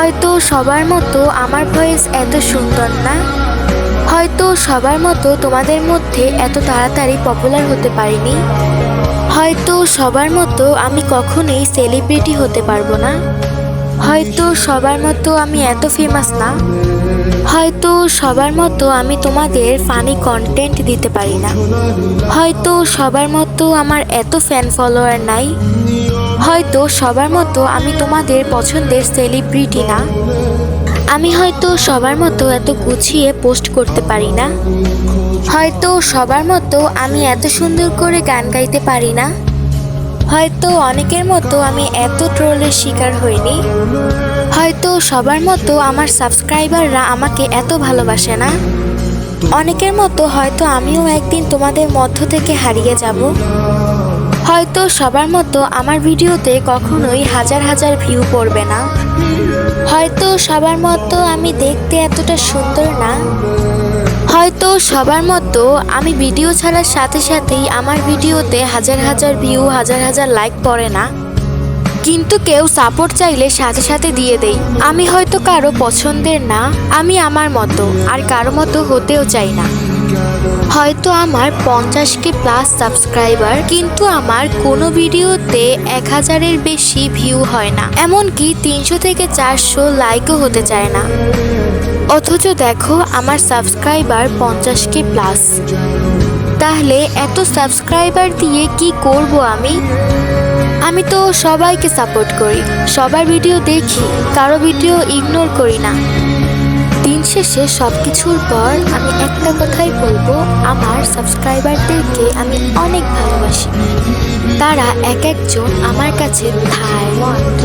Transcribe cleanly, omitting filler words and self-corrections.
হয়তো সবার মতো আমার ভয়েস এত সুন্দর না, হয়তো সবার মতো তোমাদের মধ্যে এত তাড়াতাড়ি পপুলার হতে পারিনি, হয়তো সবার মতো আমি কখনোই সেলিব্রিটি হতে পারবো না, হয়তো সবার মতো আমি এত ফেমাস না, হয়তো সবার মতো আমি তোমাদের ফানি কন্টেন্ট দিতে পারি না, হয়তো সবার মতো আমার এত ফ্যান ফলোয়ার নাই, হয়তো সবার মতো আমি তোমাদের পছন্দের সেলিব্রিটি না, আমি হয়তো সবার মতো এত গুছিয়ে পোস্ট করতে পারি না, হয়তো সবার মতো আমি এত সুন্দর করে গান গাইতে পারি না, হয়তো অনেকের মতো আমি এত ট্রোলের শিকার হইনি, হয়তো সবার মতো আমার সাবস্ক্রাইবাররা আমাকে এত ভালোবাসে না, অনেকের মতো হয়তো আমিও একদিন তোমাদের মধ্য থেকে হারিয়ে যাব, হয়তো সবার মতো আমার ভিডিওতে কখনোই হাজার হাজার ভিউ পড়বে না, হয়তো সবার মতো আমি দেখতে এতটা সুন্দর না, হয়তো সবার মতো আমি ভিডিও ছাড়ার সাথে সাথেই আমার ভিডিওতে হাজার হাজার ভিউ হাজার হাজার লাইক পড়ে না, কিন্তু কেউ সাপোর্ট চাইলে সাথে সাথে দিয়ে দেই। আমি হয়তো কারো পছন্দের না, আমি আমার মতো আর কারো মতো হতেও চাই না। হয়তো আমার 50K প্লাস সাবস্ক্রাইবার, কিন্তু আমার কোনো ভিডিওতে 1000-এর বেশি ভিউ হয় না, এমনকি 300 থেকে 400 লাইকও হতে চায় না। অথচ দেখো আমার সাবস্ক্রাইবার 50K প্লাস। তাহলে এত সাবস্ক্রাইবার দিয়ে কি করব আমি? আমি তো সবাইকে সাপোর্ট করি, সবার ভিডিও দেখি, কারো ভিডিও ইগনোর করি না। দিন শেষে সব কিছুর পর আমি একটা কথাই বলবো, আমার সাবস্ক্রাইবারদেরকে আমি অনেক ভালোবাসি। তারা এক একজন আমার কাছে ডায়মন্ড।